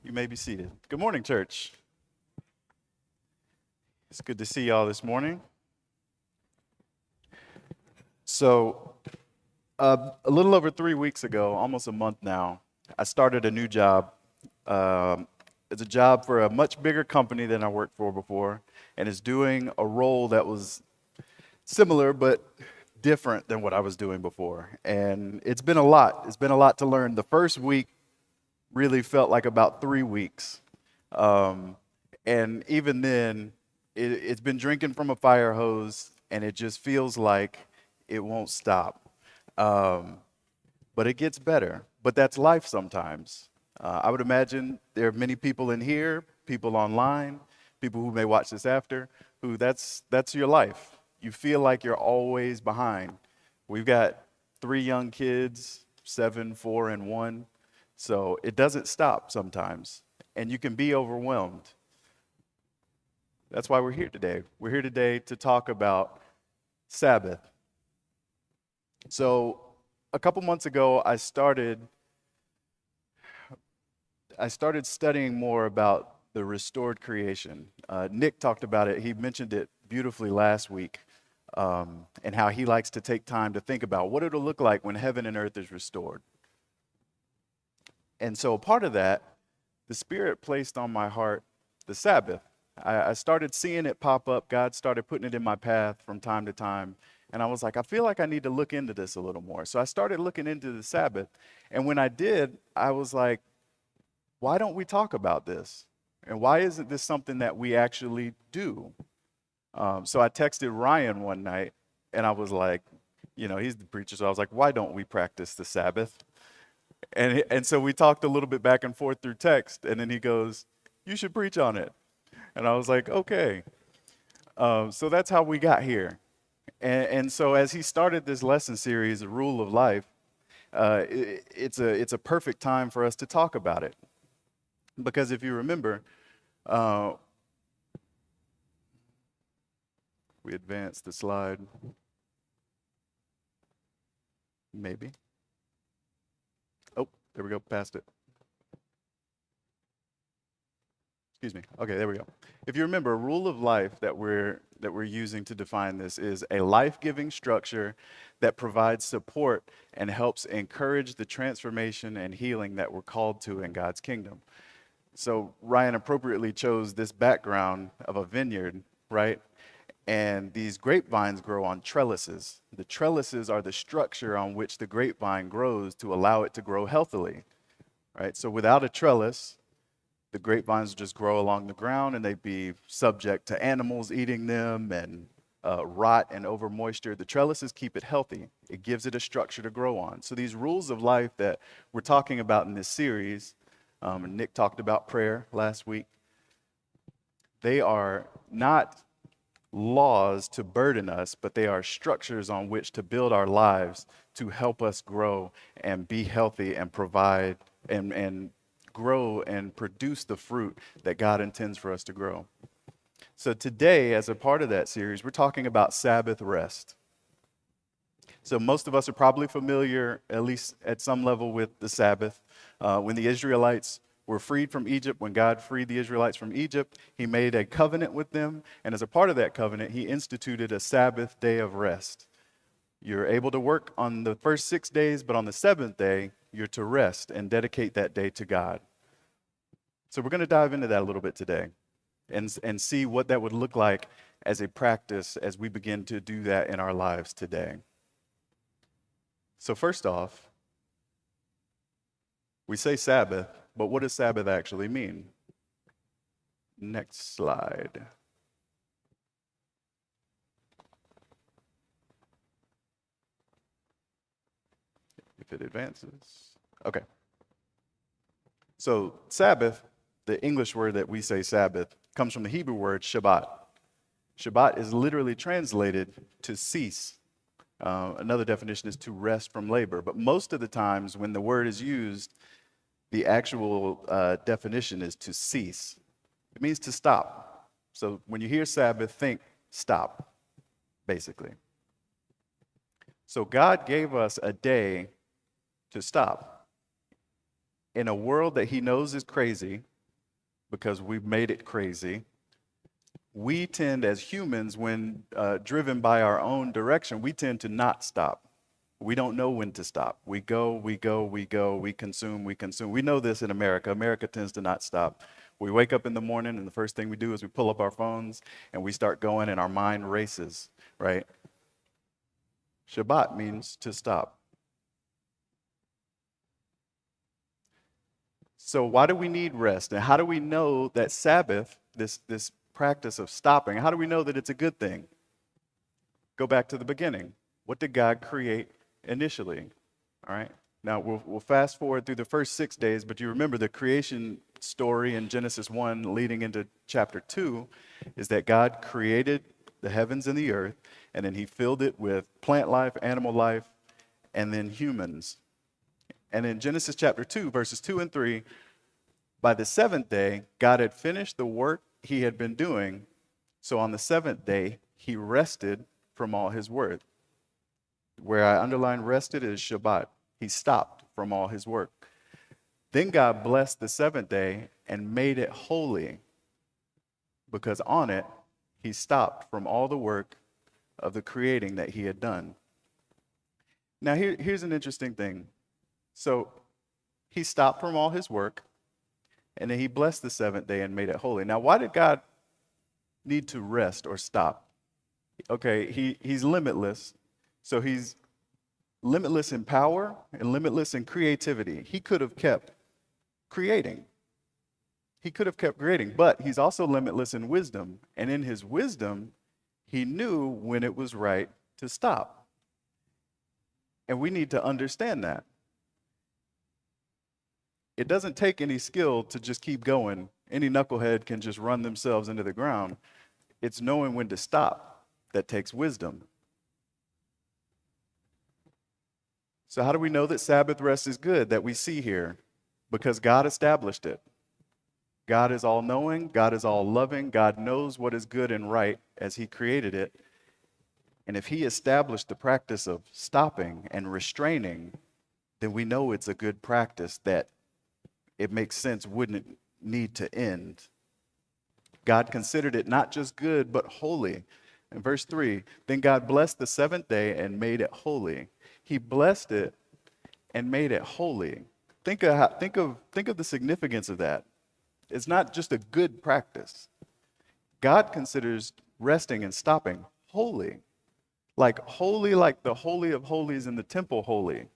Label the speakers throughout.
Speaker 1: You may be seated. Good morning, church. It's good to see y'all this morning. So, a little over 3 weeks ago, almost a month now, I started a new job. It's a job for a much bigger company than I worked for before, and it's doing a role that was similar but different than what I was doing before. And it's been a lot. It's been a lot to learn. The first week really felt like about 3 weeks. Um, and even then, it's been drinking from a fire hose, and it just feels like it won't stop. Um, but it gets better. But that's life sometimes. I would imagine there are many people in here, people online, people who may watch this after, who that's your life. You feel like you're always behind. We've got 3 young kids, 7, 4, and 1. So it doesn't stop sometimes, and you can be overwhelmed. That's why we're here today. We're here today to talk about Sabbath. So a couple months ago, I started studying more about the restored creation. Nick talked about it. He mentioned it beautifully last week, and how he likes to take time to think about what it'll look like when heaven and earth is restored. And so part of that, the Spirit placed on my heart the Sabbath. I started seeing it pop up. God started putting it in my path from time to time. And I was like, I feel like I need to look into this a little more. So I started looking into the Sabbath. And when I did, I was like, why don't we talk about this? And why isn't this something that we actually do? So I texted Ryan one night, and I was like, he's the preacher. So I was like, why don't we practice the Sabbath? And so we talked a little bit back and forth through text, and then he goes, you should preach on it. And I was like, okay. So that's how we got here. And so as he started this lesson series, The Rule of Life, it's a perfect time for us to talk about it. Because if you remember, uh, we advanced the slide, maybe. Oh, there we go, past it. Excuse me. Okay, there we go. If you remember, a rule of life that we're using to define this is a life-giving structure that provides support and helps encourage the transformation and healing that we're called to in God's kingdom. So Ryan appropriately chose this background of a vineyard, right? And these grapevines grow on trellises. The trellises are the structure on which the grapevine grows to allow it to grow healthily, right? So without a trellis, the grapevines just grow along the ground, and they'd be subject to animals eating them and rot and over moisture. The trellises keep it healthy. It gives it a structure to grow on. So these rules of life that we're talking about in this series, and Nick talked about prayer last week, they are not laws to burden us, but they are structures on which to build our lives to help us grow and be healthy and provide and grow and produce the fruit that God intends for us to grow. So today, as a part of that series, we're talking about Sabbath rest. So most of us are probably familiar, at least at some level, with the Sabbath. When the Israelites were freed from Egypt, when God freed the Israelites from Egypt, he made a covenant with them. And as a part of that covenant, he instituted a Sabbath day of rest. You're able to work on the first 6 days, but on the seventh day, you're to rest and dedicate that day to God. So we're going to dive into that a little bit today and see what that would look like as a practice as we begin to do that in our lives today. So first off, we say Sabbath, but what does Sabbath actually mean? Next slide. If it advances. Okay. So Sabbath, the English word that we say Sabbath, comes from the Hebrew word Shabbat. Shabbat is literally translated to cease. Another definition is to rest from labor. But most of the times when the word is used, the actual definition is to cease. It means to stop. So when you hear Sabbath, think stop, basically. So God gave us a day to stop. In a world that he knows is crazy, because we've made it crazy. We tend, as humans, when driven by our own direction, we tend to not stop. We don't know when to stop. We go, we go, we go, we consume, we consume. We know this in America. America tends to not stop. We wake up in the morning, and the first thing we do is we pull up our phones and we start going, and our mind races, right? Shabbat means to stop. So why do we need rest? And how do we know that Sabbath, this practice of stopping, how do we know that it's a good thing? Go back to the beginning. What did God create initially? All right. Now we'll fast forward through the first 6 days, but you remember the creation story in Genesis 1 leading into chapter 2 is that God created the heavens and the earth, and then he filled it with plant life, animal life, and then humans. And in Genesis chapter 2, verses 2 and 3, by the seventh day, God had finished the work he had been doing. So on the seventh day, he rested from all his work. Where I underline rested is Shabbat. He stopped from all his work. Then God blessed the seventh day and made it holy, because on it, he stopped from all the work of the creating that he had done. Now, here's an interesting thing. So he stopped from all his work, and then he blessed the seventh day and made it holy. Now, why did God need to rest or stop? Okay, he's limitless. So he's limitless in power and limitless in creativity. He could have kept creating. He could have kept creating, but he's also limitless in wisdom. And in his wisdom, he knew when it was right to stop. And we need to understand that. It doesn't take any skill to just keep going. Any knucklehead can just run themselves into the ground. It's knowing when to stop that takes wisdom. So how do we know that Sabbath rest is good, that we see here? Because God established it. God is all-knowing. God is all-loving. God knows what is good and right as he created it. And if he established the practice of stopping and restraining, then we know it's a good practice that it makes sense wouldn't need to end. God considered it not just good, but holy. In verse 3, then God blessed the seventh day and made it holy. He blessed it and made it holy. Think of the significance of that. It's not just a good practice. God considers resting and stopping holy. Like the Holy of Holies in the temple holy.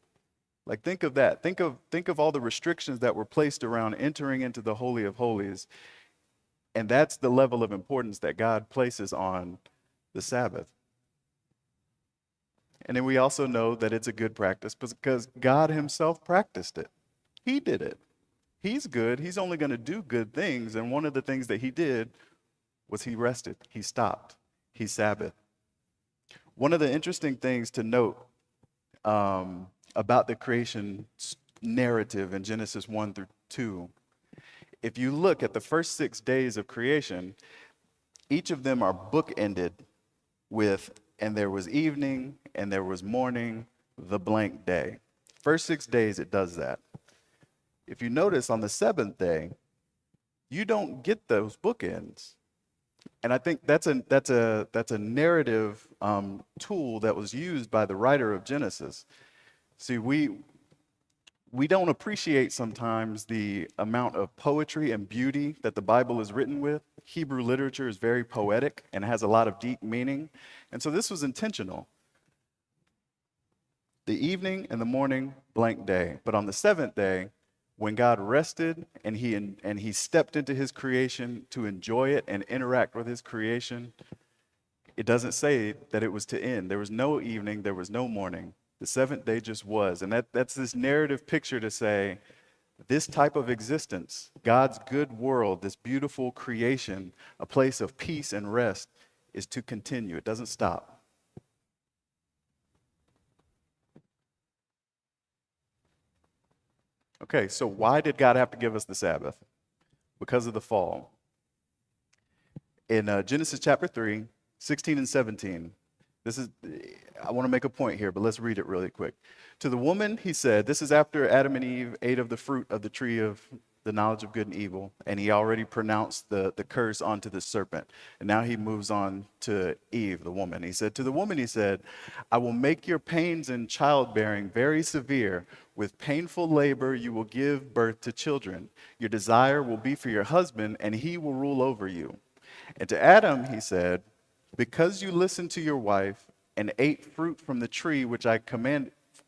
Speaker 1: Like think of that. Think of all the restrictions that were placed around entering into the Holy of Holies. And that's the level of importance that God places on the Sabbath. And then we also know that it's a good practice because God himself practiced it. He did it. He's good. He's only going to do good things. And one of the things that he did was he rested. He stopped. He Sabbathed. One of the interesting things to note about the creation narrative in Genesis 1 through 2, if you look at the first 6 days of creation, each of them are bookended with, and there was evening, and there was morning, the blank day. First 6 days, it does that. If you notice, on the seventh day, you don't get those bookends. And I think that's a narrative tool that was used by the writer of Genesis. See, we don't appreciate sometimes the amount of poetry and beauty that the Bible is written with. Hebrew literature is very poetic and has a lot of deep meaning. And so this was intentional. The evening and the morning, blank day. But on the seventh day, when God rested and he stepped into his creation to enjoy it and interact with his creation, it doesn't say that it was to end. There was no evening, there was no morning. The seventh day just was. And that's this narrative picture to say, this type of existence, God's good world, this beautiful creation, a place of peace and rest, is to continue. It doesn't stop. Okay, so why did God have to give us the Sabbath? Because of the fall. In Genesis chapter 3, 16 and 17, I want to make a point here, but let's read it really quick. To the woman, he said, this is after Adam and Eve ate of the fruit of the tree of the knowledge of good and evil, and he already pronounced the curse onto the serpent. And now he moves on to Eve, the woman. He said, to the woman, he said, I will make your pains in childbearing very severe. With painful labor, you will give birth to children. Your desire will be for your husband, and he will rule over you. And to Adam, he said, because you listened to your wife and ate fruit from the tree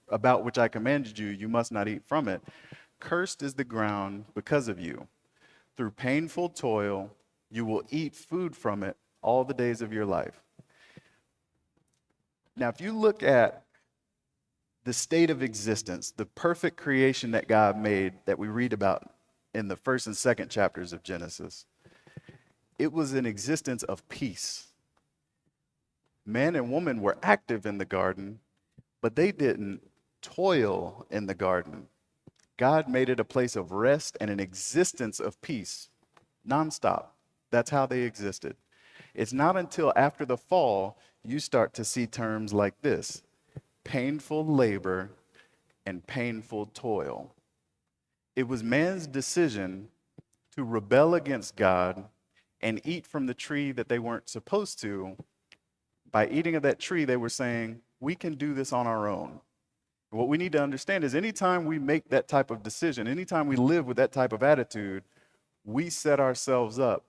Speaker 1: about which I commanded you, you must not eat from it. Cursed is the ground because of you. Through painful toil, you will eat food from it all the days of your life. Now, if you look at the state of existence, the perfect creation that God made that we read about in the first and second chapters of Genesis, it was an existence of peace. Man and woman were active in the garden, but they didn't toil in the garden. God made it a place of rest and an existence of peace, nonstop. That's how they existed. It's not until after the fall you start to see terms like this: painful labor and painful toil. It was man's decision to rebel against God and eat from the tree that they weren't supposed to. By eating of that tree, they were saying, we can do this on our own. What we need to understand is anytime we make that type of decision, anytime we live with that type of attitude, we set ourselves up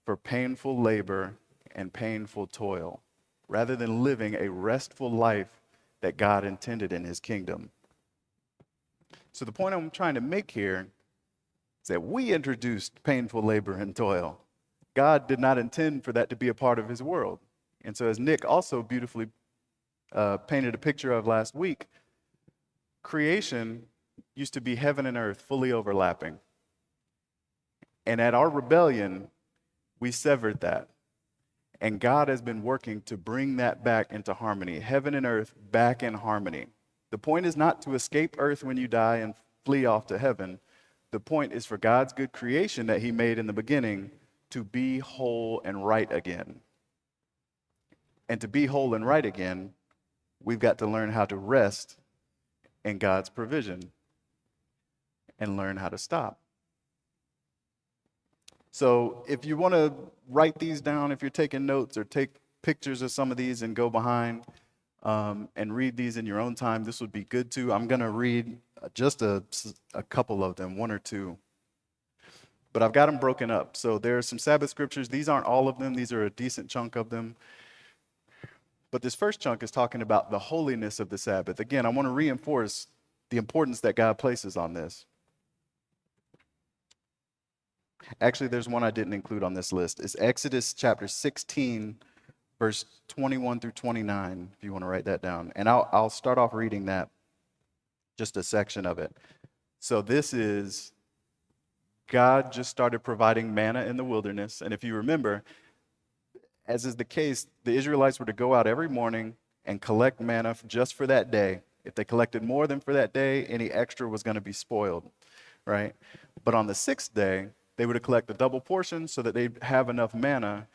Speaker 1: for painful labor and painful toil, rather than living a restful life that God intended in his kingdom. So the point I'm trying to make here is that we introduced painful labor and toil. God did not intend for that to be a part of his world. And so as Nick also beautifully painted a picture of last week, creation used to be heaven and earth fully overlapping. And at our rebellion, we severed that. And God has been working to bring that back into harmony, heaven and earth back in harmony. The point is not to escape earth when you die and flee off to heaven. The point is for God's good creation that he made in the beginning to be whole and right again. And to be whole and right again, we've got to learn how to rest in God's provision and learn how to stop. So if you want to write these down, if you're taking notes or take pictures of some of these and go behind and read these in your own time, this would be good too. I'm going to read just a couple of them, one or two. But I've got them broken up. So there are some Sabbath scriptures. These aren't all of them. These are a decent chunk of them. But this first chunk is talking about the holiness of the Sabbath. Again, I want to reinforce the importance that God places on this. Actually, there's one I didn't include on this list. It's Exodus chapter 16, verse 21 through 29, if you want to write that down. And I'll start off reading that, just a section of it. So this is God just started providing manna in the wilderness. And if you remember, as is the case, the Israelites were to go out every morning and collect manna just for that day. If they collected more than for that day, any extra was going to be spoiled, right? But on the sixth day, they were to collect a double portion so that they'd have enough manna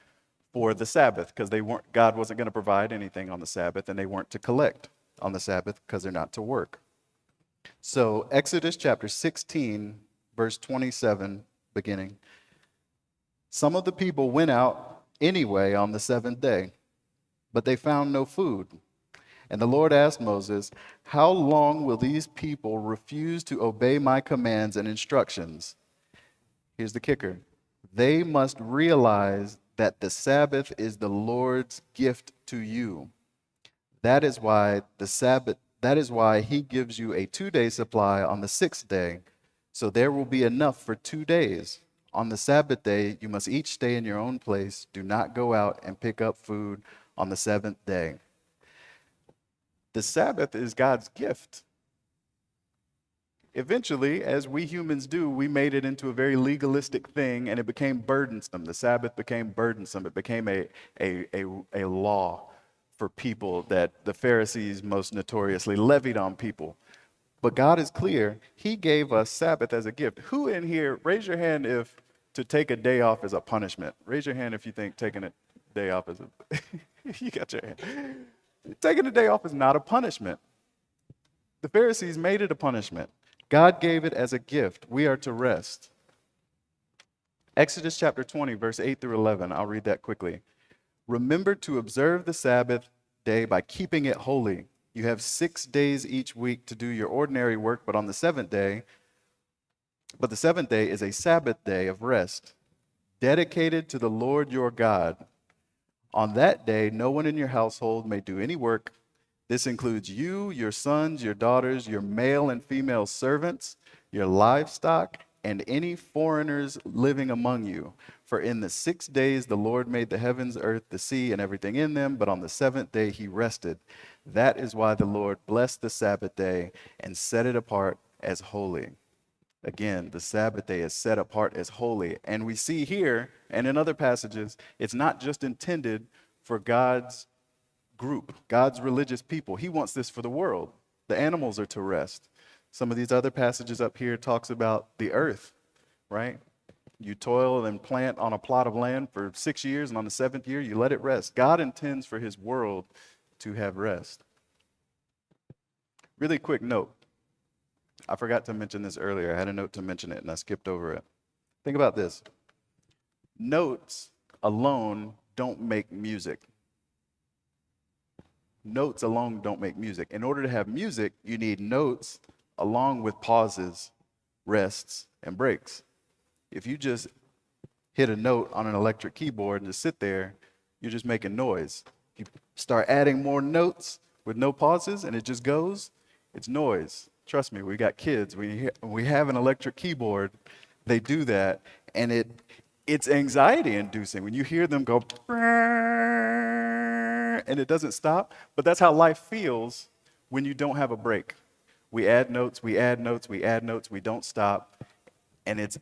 Speaker 1: for the Sabbath, because God wasn't going to provide anything on the Sabbath, and they weren't to collect on the Sabbath because they're not to work. So Exodus chapter 16, verse 27, beginning. Some of the people went out anyway on the seventh day, but they found no food. And the Lord asked Moses, how long will these people refuse to obey my commands and instructions? Here's the kicker. They must realize that the Sabbath is the Lord's gift to you. That is why he gives you a 2-day supply on the sixth day. So there will be enough for 2 days. On the Sabbath day, you must each stay in your own place. Do not go out and pick up food on the seventh day. The Sabbath is God's gift. Eventually, as we humans do, we made it into a very legalistic thing, and it became burdensome. The Sabbath became burdensome. It became a law for people that the Pharisees most notoriously levied on people. But God is clear. He gave us Sabbath as a gift. Who in here, raise your hand if to take a day off is a punishment. Raise your hand if you think taking a day off is a... You got your hand. Taking a day off is not a punishment. The Pharisees made it a punishment. God gave it as a gift. We are to rest. Exodus chapter 20, verse 8 through 11. I'll read that quickly. Remember to observe the Sabbath day by keeping it holy. You have 6 days each week to do your ordinary work, but the seventh day is a Sabbath day of rest, dedicated to the Lord your God. On that day, no one in your household may do any work. This includes you, your sons, your daughters, your male and female servants, your livestock, and any foreigners living among you. For in the 6 days the Lord made the heavens, earth, the sea, and everything in them, but on the seventh day he rested. That is why the Lord blessed the Sabbath day and set it apart as holy. Again, the Sabbath day is set apart as holy. And we see here and in other passages, it's not just intended for God's group, God's religious people. He wants this for the world. The animals are to rest. Some of these other passages up here talks about the earth, right? You toil and plant on a plot of land for 6 years, and on the seventh year, you let it rest. God intends for his world to have rest. Really quick note. I forgot to mention this earlier. I had a note to mention it, and I skipped over it. Think about this. Notes alone don't make music. Notes alone don't make music. In order to have music, you need notes along with pauses, rests, and breaks. If you just hit a note on an electric keyboard and just sit there, you're just making noise. You start adding more notes with no pauses and it just goes, it's noise. Trust me, we got kids. When we have an electric keyboard, they do that, and it's anxiety inducing when you hear them go and it doesn't stop. But that's how life feels when you don't have a break. We add notes, we add notes, we add notes, we don't stop, and it's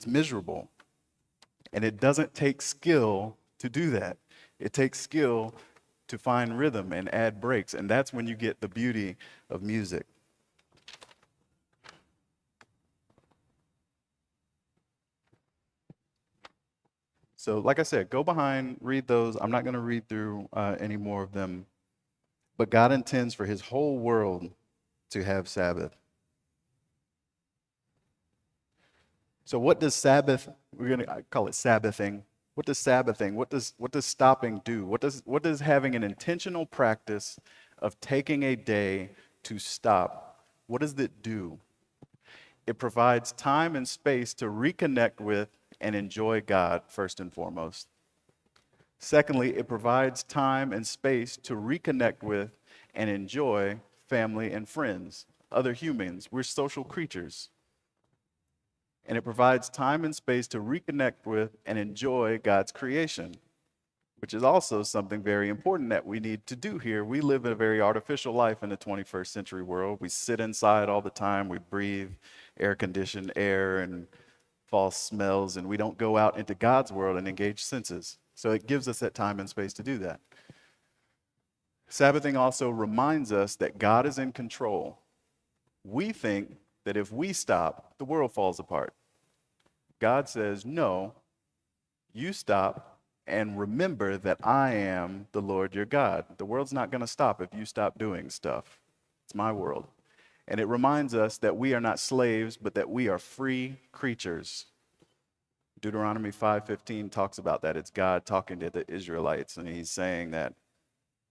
Speaker 1: miserable. And it doesn't take skill to do that. It takes skill to find rhythm and add breaks, and that's when you get the beauty of music. So like I said, go behind, read those. I'm not going to read through any more of them. But God intends for his whole world to have Sabbath. So what does Sabbath, we're going to call it Sabbathing. What does Sabbathing, what does stopping do? What does having an intentional practice of taking a day to stop, what does it do? It provides time and space to reconnect with and enjoy God, first and foremost. Secondly, it provides time and space to reconnect with and enjoy family and friends, other humans. We're social creatures. And it provides time and space to reconnect with and enjoy God's creation, which is also something very important that we need to do here. We live in a very artificial life in the 21st century world. We sit inside all the time. We breathe air-conditioned air and false smells, and we don't go out into God's world and engage senses. So it gives us that time and space to do that. Sabbathing also reminds us that God is in control. We think that if we stop, the world falls apart. God says, no, you stop and remember that I am the Lord your God. The world's not going to stop if you stop doing stuff. It's my world. And it reminds us that we are not slaves, but that we are free creatures. Deuteronomy 5:15 talks about that. It's God talking to the Israelites, and he's saying that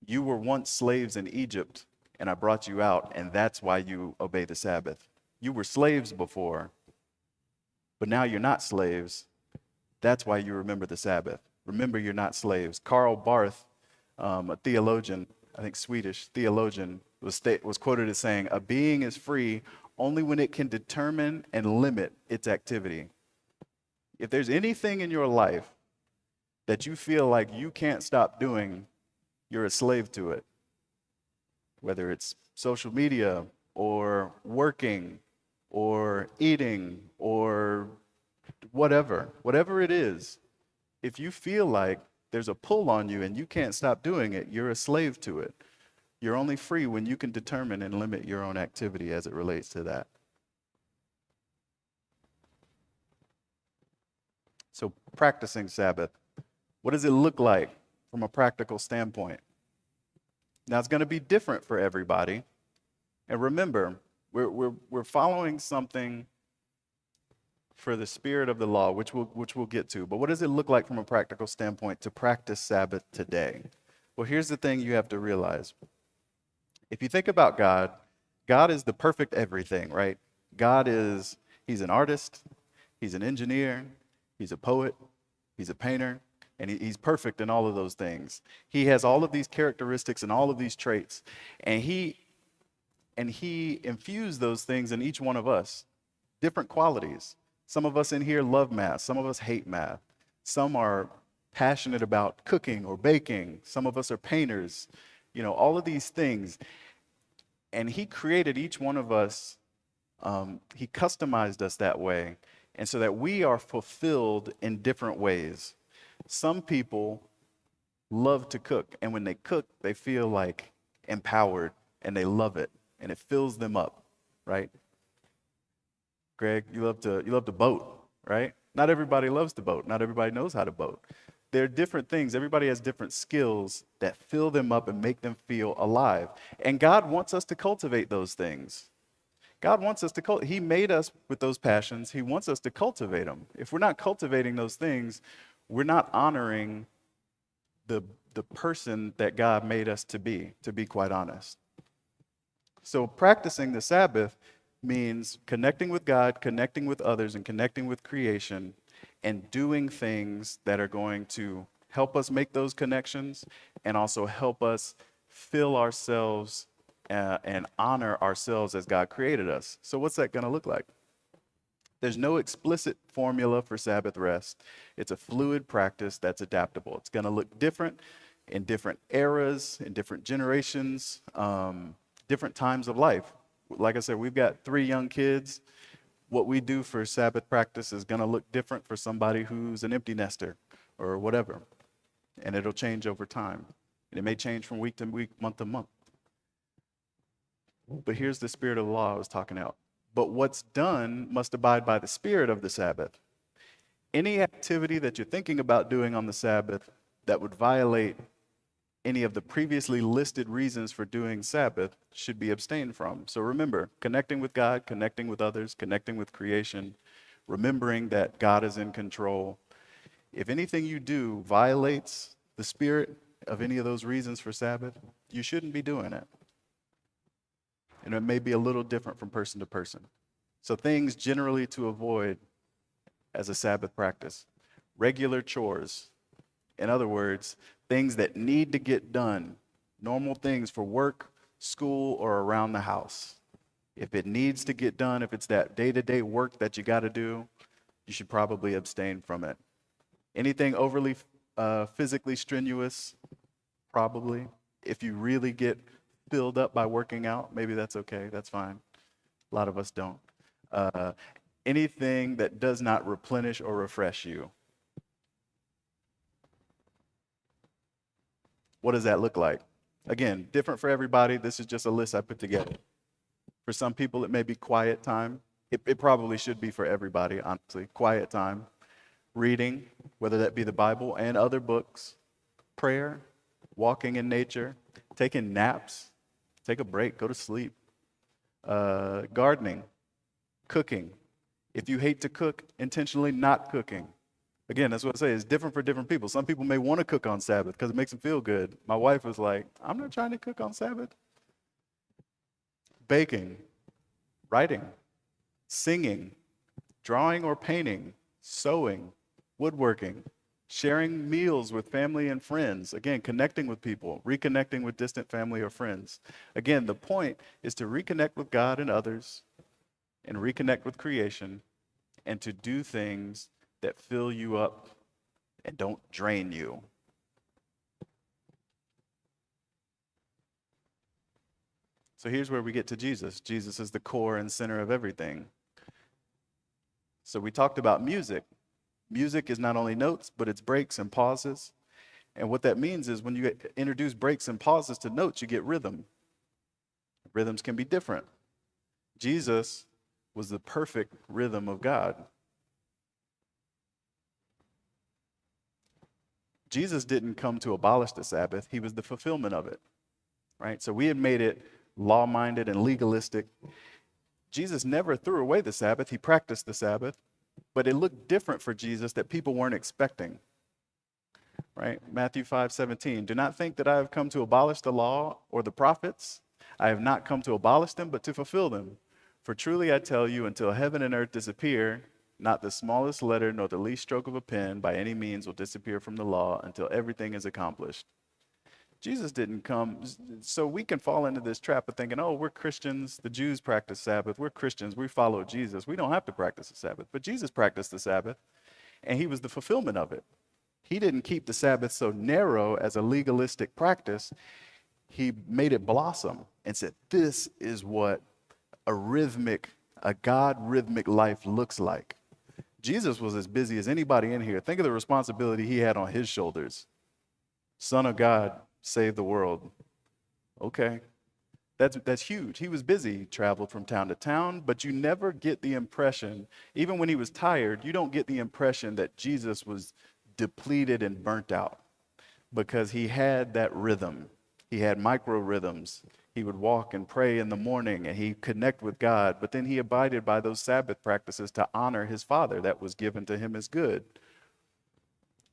Speaker 1: you were once slaves in Egypt, and I brought you out, and that's why you obey the Sabbath. You were slaves before, but now you're not slaves. That's why you remember the Sabbath. Remember, you're not slaves. Karl Barth, a theologian, I think Swedish theologian, was quoted as saying, a being is free only when it can determine and limit its activity. If there's anything in your life that you feel like you can't stop doing, you're a slave to it. Whether it's social media or working or eating or whatever it is, if you feel like there's a pull on you and you can't stop doing it, you're a slave to it. You're only free when you can determine and limit your own activity as it relates to that. So practicing Sabbath, what does it look like from a practical standpoint? Now, it's going to be different for everybody. And remember, we're following something for the spirit of the law, which we'll get to. But what does it look like from a practical standpoint to practice Sabbath today? Well, here's the thing you have to realize. If you think about God, God is the perfect everything, right? He's an artist, he's an engineer, he's a poet, he's a painter, and he's perfect in all of those things. He has all of these characteristics and all of these traits, and he infused those things in each one of us, different qualities. Some of us in here love math, some of us hate math. Some are passionate about cooking or baking. Some of us are painters, all of these things. And he created each one of us, he customized us that way, and so that we are fulfilled in different ways. Some people love to cook, and when they cook, they feel like empowered, and they love it, and it fills them up, right? Greg, you love to boat, right? Not everybody loves to boat. Not everybody knows how to boat. There are different things. Everybody has different skills that fill them up and make them feel alive. And God wants us to cultivate those things. God wants us to He made us with those passions. He wants us to cultivate them. If we're not cultivating those things, we're not honoring the person that God made us to be quite honest. So practicing the Sabbath means connecting with God, connecting with others, and connecting with creation, and doing things that are going to help us make those connections and also help us fill ourselves and honor ourselves as God created us. So what's that going to look like? There's no explicit formula for Sabbath rest. It's a fluid practice that's adaptable. It's going to look different in different eras, in different generations, different times of life. Like I said, we've got 3 young kids. What we do for Sabbath practice is going to look different for somebody who's an empty nester or whatever. And it'll change over time. And it may change from week to week, month to month. But here's the spirit of the law I was talking about. But what's done must abide by the spirit of the Sabbath. Any activity that you're thinking about doing on the Sabbath that would violate any of the previously listed reasons for doing Sabbath should be abstained from. So remember, connecting with God, connecting with others, connecting with creation, remembering that God is in control. If anything you do violates the spirit of any of those reasons for Sabbath, you shouldn't be doing it. And it may be a little different from person to person. So things generally to avoid as a Sabbath practice. Regular chores. In other words, things that need to get done. Normal things for work, school, or around the house. If it needs to get done, if it's that day-to-day work that you got to do, you should probably abstain from it. Anything overly physically strenuous, probably. If you really get filled up by working out, maybe that's okay, that's fine. A lot of us don't. Anything that does not replenish or refresh you. What does that look like? Again, different for everybody. This is just a list I put together. For some people, it may be quiet time. It probably should be for everybody, honestly. Quiet time. Reading, whether that be the Bible and other books. Prayer, walking in nature, taking naps, take a break, go to sleep. Gardening, cooking. If you hate to cook, intentionally not cooking. Again, that's what I say. It's different for different people. Some people may want to cook on Sabbath because it makes them feel good. My wife was like, I'm not trying to cook on Sabbath. Baking, writing, singing, drawing or painting, sewing, woodworking, sharing meals with family and friends. Again, connecting with people, reconnecting with distant family or friends. Again, the point is to reconnect with God and others and reconnect with creation and to do things that fill you up and don't drain you. So here's where we get to Jesus. Jesus is the core and center of everything. So we talked about music. Music is not only notes, but it's breaks and pauses. And what that means is when you introduce breaks and pauses to notes, you get rhythm. Rhythms can be different. Jesus was the perfect rhythm of God. Jesus didn't come to abolish the Sabbath. He was the fulfillment of it, right? So we had made it law-minded and legalistic. Jesus never threw away the Sabbath. He practiced the Sabbath. but it looked different for Jesus that people weren't expecting, right? Matthew 5:17. Do not think that I have come to abolish the law or the prophets. I have not come to abolish them, but to fulfill them. For truly I tell you, until heaven and earth disappear, not the smallest letter nor the least stroke of a pen by any means will disappear from the law until everything is accomplished. Jesus didn't come, so we can fall into this trap of thinking, oh, we're Christians, the Jews practice Sabbath, we're Christians, we follow Jesus. We don't have to practice the Sabbath. But Jesus practiced the Sabbath, and he was the fulfillment of it. He didn't keep the Sabbath so narrow as a legalistic practice. He made it blossom and said, this is what a God rhythmic life looks like. Jesus was as busy as anybody in here. Think of the responsibility he had on his shoulders. Son of God, save the world. Okay, that's huge. He was busy, traveled from town to town, but you never get the impression, even when he was tired, you don't get the impression that Jesus was depleted and burnt out, because he had that rhythm. He had micro rhythms. He would walk and pray in the morning, and he'd connect with God, but then he abided by those Sabbath practices to honor his Father that was given to him as good.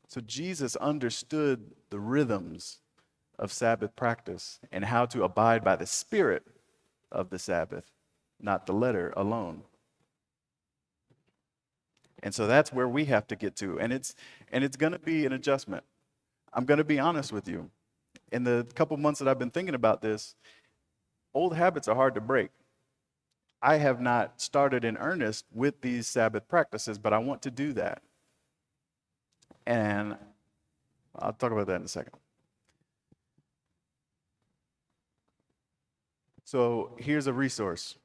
Speaker 1: So Jesus understood the rhythms of Sabbath practice and how to abide by the spirit of the Sabbath, not the letter alone. And so that's where we have to get to. And it's going to be an adjustment. I'm going to be honest with you. In the couple months that I've been thinking about this, old habits are hard to break. I have not started in earnest with these Sabbath practices, but I want to do that. And I'll talk about that in a second. So here's a resource.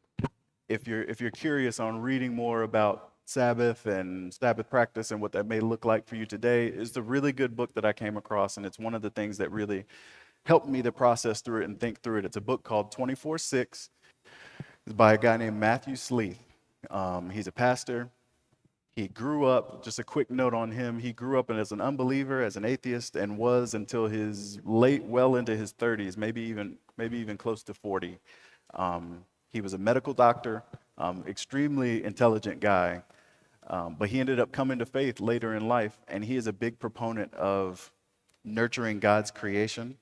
Speaker 1: If you're curious on reading more about Sabbath and Sabbath practice and what that may look like for you today, is the really good book that I came across, and it's one of the things that really helped me to process through it and think through it. It's a book called 24/6. It's by a guy named Matthew Sleeth. He's a pastor. He grew up, just a quick note on him, he grew up as an unbeliever, as an atheist, and was until his well into his 30s, maybe even close to 40. He was a medical doctor, extremely intelligent guy, but he ended up coming to faith later in life, and he is a big proponent of nurturing God's creation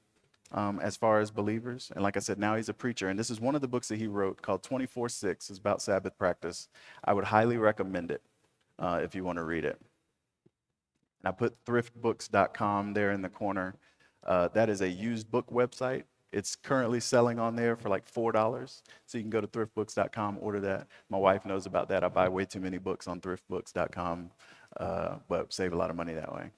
Speaker 1: as far as believers. And like I said, now he's a preacher, and this is one of the books that he wrote called 24/6. It's about Sabbath practice. I would highly recommend it if you want to read it. And I put thriftbooks.com there in the corner. That is a used book website. It's currently selling on there for like $4. So you can go to thriftbooks.com, order that. My wife knows about that. I buy way too many books on thriftbooks.com, but save a lot of money that way.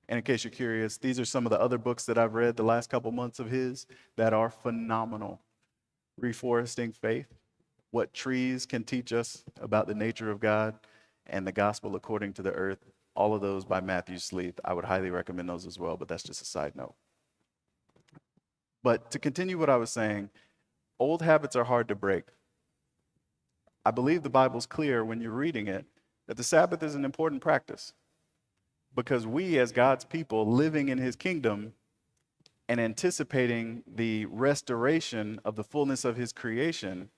Speaker 1: And in case you're curious, these are some of the other books that I've read the last couple months of his that are phenomenal. Reforesting Faith, What Trees Can Teach Us About the Nature of God, and The Gospel According to the Earth. All of those by Matthew Sleeth. I would highly recommend those as well, but that's just a side note. But to continue what I was saying, old habits are hard to break. I believe the Bible's clear when you're reading it that the Sabbath is an important practice, because we as God's people living in his kingdom and anticipating the restoration of the fullness of his creation,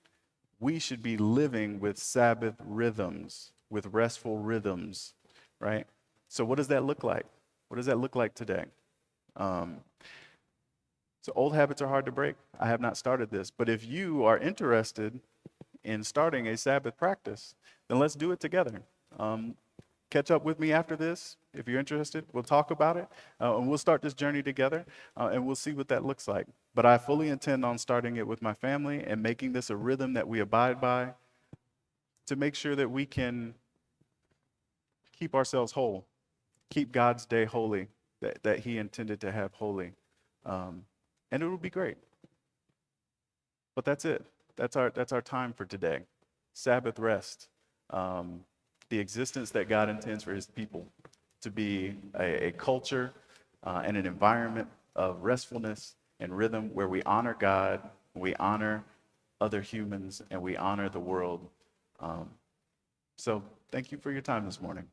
Speaker 1: we should be living with Sabbath rhythms, with restful rhythms, right? So what does that look like? What does that look like today? So old habits are hard to break. I have not started this, but if you are interested in starting a Sabbath practice, then let's do it together. Catch up with me after this. If you're interested, we'll talk about it, and we'll start this journey together, and we'll see what that looks like. But I fully intend on starting it with my family and making this a rhythm that we abide by to make sure that we can keep ourselves whole, keep God's day holy, that he intended to have holy. And it will be great. But that's it. That's our time for today. Sabbath rest. The existence that God intends for his people to be a culture and an environment of restfulness and rhythm where we honor God, we honor other humans, and we honor the world. So thank you for your time this morning.